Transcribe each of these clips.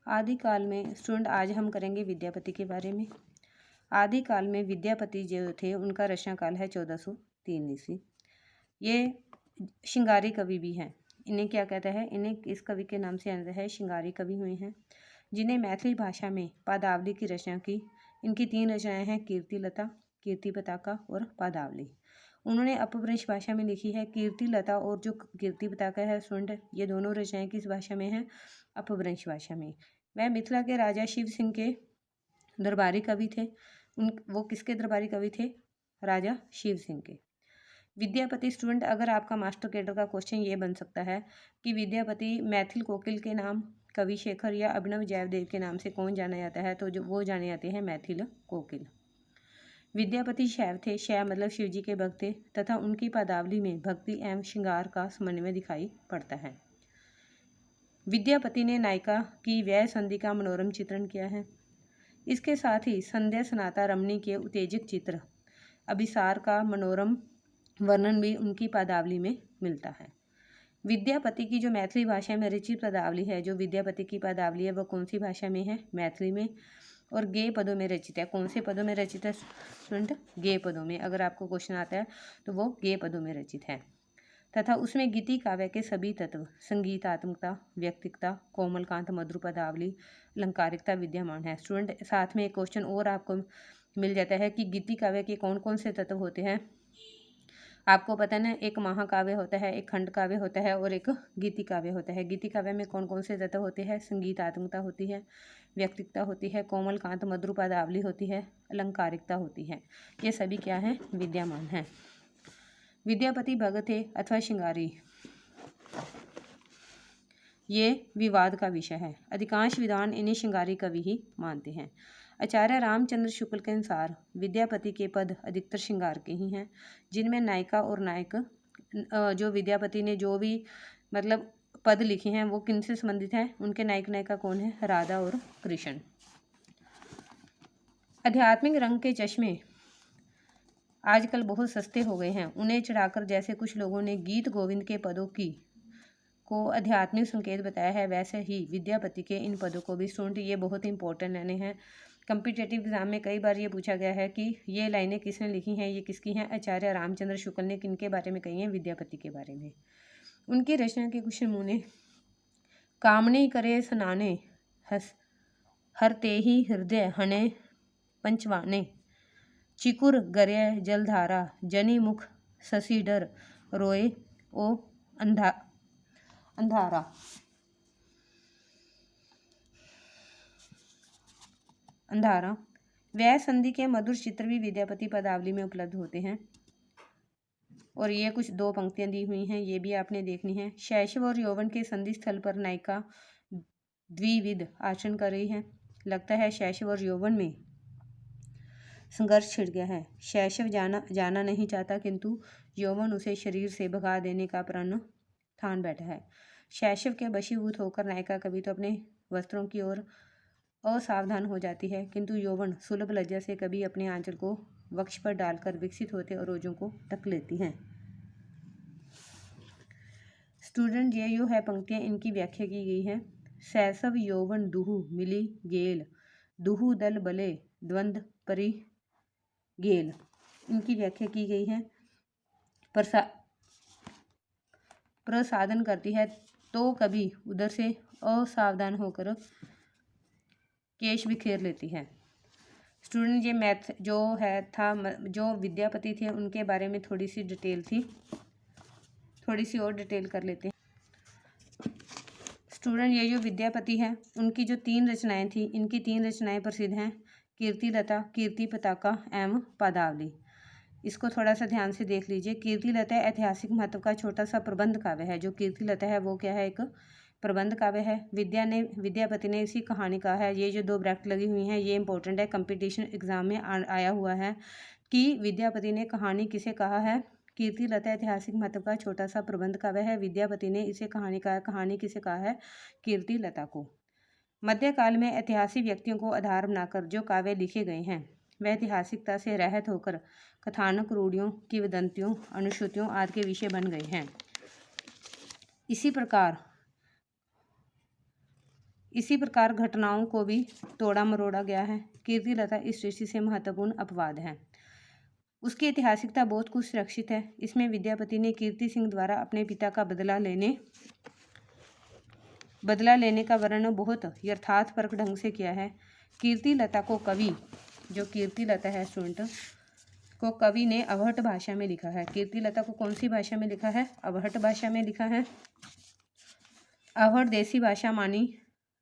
आदिकाल में स्टूडेंट आज हम करेंगे विद्यापति के बारे में। आदिकाल में विद्यापति जो थे उनका रचना काल है 1403 ईस्वी। ये श्रृंगारी कवि भी हैं। इन्हें क्या कहता है, इन्हें इस कवि के नाम से जानते हैं, श्रृंगारी कवि हुए हैं, जिन्हें मैथिली भाषा में पदावली की रचना की। इनकी 3 रचनाएं हैं, कीर्तिलता, कीर्ति पताका और पदावली। उन्होंने अपभ्रंश भाषा में लिखी है। कीर्तिलता और जो कीर्ति पताका है स्टूडेंट, ये दोनों रचनाएं किस भाषा में हैं? अपभ्रंश भाषा में। वह मिथिला के राजा शिव सिंह के दरबारी कवि थे। वो किसके दरबारी कवि थे? राजा शिव सिंह के। विद्यापति स्टूडेंट, अगर आपका मास्टर कैडर का क्वेश्चन ये बन सकता है कि विद्यापति मैथिल कोकिल के नाम, कवि शेखर या अभिनव जयदेव के नाम से कौन जाना जाता है, तो जो वो जाने जाते हैं मैथिल कोकिल। विद्यापति शैव थे। शैव मतलब शिव जी के भक्त थे, तथा उनकी पदावली में भक्ति एवं श्रृंगार का समन्वय दिखाई पड़ता है। विद्यापति ने नायिका की व्यय संधि का मनोरम चित्रण किया है। इसके साथ ही संध्या सनाता रमणी के उत्तेजक चित्र अभिसार का मनोरम वर्णन भी उनकी पदावली में मिलता है। विद्यापति की जो मैथिली भाषा में रचित पदावली है, जो विद्यापति की पदावली है, वह कौन सी भाषा में है? मैथिली में, और गेय पदों में रचित है। कौन से पदों में रचित है स्टूडेंट? गेय पदों में। अगर आपको क्वेश्चन आता है तो वो गेय पदों में रचित है। तथा उसमें गीति काव्य के सभी तत्व, संगीतात्मकता, व्यक्तिकता, कोमलकांत, मधुर पदावली, अलंकारिकता विद्यमान है। स्टूडेंट, साथ में एक क्वेश्चन और आपको मिल जाता है कि गीति काव्य के कौन कौन से तत्व होते हैं। आपको पता है ना, एक महाकाव्य होता है, एक खंड काव्य होता है और एक गीति काव्य होता है। गीति काव्य में कौन कौन से तत्व होते हैं? संगीतात्मकता होती है, व्यक्तिकता होती है, कोमलकांत मधुर पदावली होती है, अलंकारिकता होती है। ये सभी क्या है? विद्यमान है। विद्यापति भगत थे अथवा श्रृंगारी, ये विवाद का विषय है। अधिकांश विद्वान इन्हें श्रृंगारी कवि ही मानते हैं। आचार्य रामचंद्र शुक्ल के अनुसार विद्यापति के पद अधिकतर श्रृंगार के ही हैं, जिनमें नायिका और नायक, जो विद्यापति ने जो भी मतलब पद लिखे हैं वो किनसे संबंधित हैं? उनके नायक नायिका कौन है? राधा और कृष्ण। आध्यात्मिक रंग के चश्मे आजकल बहुत सस्ते हो गए हैं। उन्हें चढ़ाकर जैसे कुछ लोगों ने गीत गोविंद के पदों को आध्यात्मिक संकेत बताया है, वैसे ही विद्यापति के इन पदों को भी स्टूडेंट, ये बहुत इंपॉर्टेंट लाइनें हैं। कम्पिटेटिव एग्जाम में कई बार ये पूछा गया है कि ये लाइनें किसने लिखी हैं, ये किसकी हैं? आचार्य रामचंद्र शुक्ल ने किनके बारे में कही हैं? विद्यापति के बारे में। उनकी रचना के कुछ नमूने: कामनी करे सनाने, हर ते ही हृदय हने पंचवाने, चिकुर गर्य जलधारा, जनी मुख शशि डर, रोए ओ अंधारा। व्यय संधि के मधुर चित्र भी विद्यापति पदावली में उपलब्ध होते हैं। और ये कुछ 2 पंक्तियां दी हुई हैं, ये भी आपने देखनी है। शैशव और यौवन के संधि स्थल पर नायिका द्विविध आचरण कर रही है। लगता है शैशव और यौवन में संघर्ष छिड़ गया है। शैशव जाना नहीं चाहता, किंतु यौवन उसे शरीर से भगा देने का प्रण ठान बैठा है। शैशव के वशीभूत होकर नायिका कभी तो अपने वस्त्रों की ओर असावधान हो जाती है, किंतु यौवन सुलभ लज्जा से कभी अपने आंचल को वक्ष पर डालकर विकसित होते और रोजों को ढक लेती हैं। स्टूडेंट, ये जो है पंक्तियां, इनकी व्याख्या की गई है। शैशव यौवन दुहु मिली गेल, दुहु दल बले द्वंद्व परि गेल। इनकी व्याख्या की गई है। प्रसादन करती है तो कभी उधर से असावधान होकर केश बिखेर लेती है। स्टूडेंट, ये मैथ जो है था, जो विद्यापति थे उनके बारे में थोड़ी सी डिटेल थी, थोड़ी सी और डिटेल कर लेते हैं। स्टूडेंट, ये जो विद्यापति है उनकी जो 3 रचनाएं थी, इनकी 3 रचनाएं प्रसिद्ध हैं, कीर्तिलता, कीर्ति पताका एवं पदावली। इसको थोड़ा सा ध्यान से देख लीजिए। कीर्तिलता ऐतिहासिक महत्व का छोटा सा प्रबंध काव्य है। जो कीर्तिलता है वो क्या है? एक प्रबंध काव्य है। विद्यापति ने इसी कहानी का है। ये जो 2 ब्रैकेट लगी हुई हैं ये इंपॉर्टेंट है, कंपटीशन एग्जाम में आया हुआ है कि विद्यापति ने कहानी किसे कहा है? कीर्तिलता ऐतिहासिक महत्व का छोटा सा प्रबंध काव्य है। विद्यापति ने इसे कहानी किसे कहा है? कीर्तिलता को। मध्यकाल में ऐतिहासिक व्यक्तियों को आधार बनाकर जो काव्य लिखे गए हैं वह ऐतिहासिकता से रहित होकर कथानक रूढ़ियों, किंवदंतियों, अनुश्रुतियों आदि के विषय बन गए हैं। इसी प्रकार इसी प्रकार घटनाओं को भी तोड़ा मरोड़ा गया है। कीर्तिलता इस दृष्टि से महत्वपूर्ण अपवाद है। उसकी ऐतिहासिकता बहुत कुछ सुरक्षित है। इसमें विद्यापति ने कीर्ति सिंह द्वारा अपने पिता का बदला लेने का वर्णन बहुत यथार्थपरक ढंग से किया है। कीर्तिलता को कवि, जो कीर्तिलता है स्टूडेंट, को कवि ने अवहट भाषा में लिखा है। कीर्तिलता को कौन सी भाषा में लिखा है? अवहट भाषा में लिखा है। अवहट देसी भाषा मानी,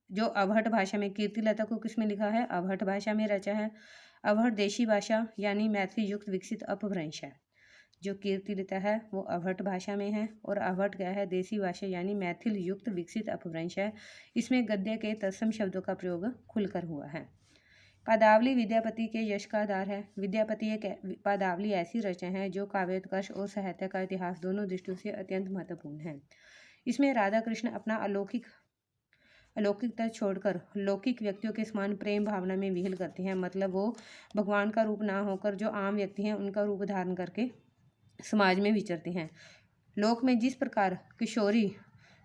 जो अवहट भाषा में, कीर्तिलता को किस में लिखा है? अवहट भाषा में रचा है। अवहट देशी भाषा यानी मैथिली युक्त विकसित अपभ्रंश है। जो कीर्तिलता है वो अवहट भाषा में है, और अवहट क्या है? देसी भाषा यानी मैथिल युक्त विकसित अपभ्रंश है। इसमें गद्य के तत्सम शब्दों का प्रयोग खुलकर हुआ है। पदावली विद्यापति के यश का आधार है। विद्यापति एक पदावली ऐसी रचना है जो काव्योत्कर्ष और साहित्य का इतिहास दोनों दृष्टियों से अत्यंत महत्वपूर्ण है। इसमें राधा कृष्ण अपना अलौकिकता छोड़कर लौकिक व्यक्तियों के समान प्रेम भावना में विहल करते हैं। मतलब वो भगवान का रूप ना होकर जो आम व्यक्ति हैं उनका रूप धारण करके समाज में विचरते हैं। लोक में जिस प्रकार किशोरी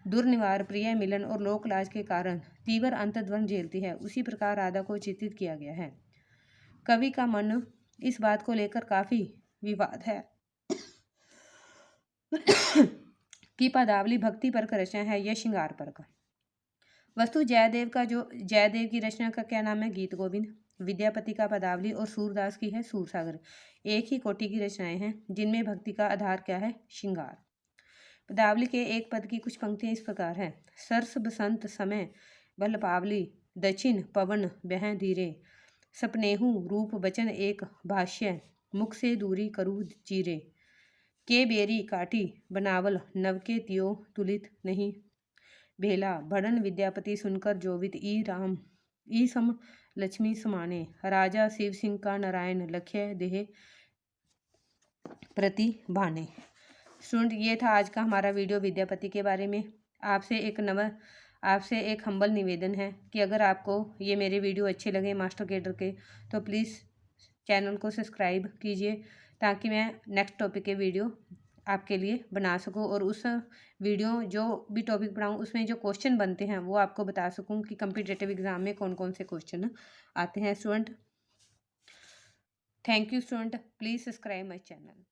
दुर्निवार प्रिय मिलन और लोक लाज के कारण तीव्र अंतर्द्वंद झेलती है, उसी प्रकार राधा को चित्रित किया गया है। कवि का मन इस बात को लेकर काफी विवाद है कि पदावली भक्ति परक रचना है या श्रृंगार परक। वस्तु जयदेव की रचना का क्या नाम है? गीत गोविंद। विद्यापति का पदावली और सूरदास की है सूरसागर। एक ही कोटि की रचनाएं हैं जिनमें भक्ति का आधार क्या है? श्रृंगार। पदावली के एक पद की कुछ पंक्तियां इस प्रकार है। सरस बसंत समय बल पावली, दक्षिण पवन बह धीरे, सपनेहू रूप बचन एक भाष्य, मुख से दूरी करू चीरे, के बेरी काटी बनावल नव के तियो तुलित नहीं भेला, भड़न विद्यापति सुनकर जोवित ई राम ई सम लक्ष्मी समाने, राजा शिव सिंह का नारायण लख्य देह प्रति भाने। स्टूडेंट, ये था आज का हमारा वीडियो विद्यापति के बारे में। आपसे एक हम्बल निवेदन है कि अगर आपको ये मेरे वीडियो अच्छे लगे मास्टर कैडर के, तो प्लीज़ चैनल को सब्सक्राइब कीजिए ताकि मैं नेक्स्ट टॉपिक के वीडियो आपके लिए बना सकूं, और उस वीडियो जो भी टॉपिक पढ़ाऊँ उसमें जो क्वेश्चन बनते हैं वो आपको बता सकूं कि कॉम्पिटिटिव एग्जाम में कौन कौन से क्वेश्चन आते हैं। Student, thank you student, please subscribe my channel.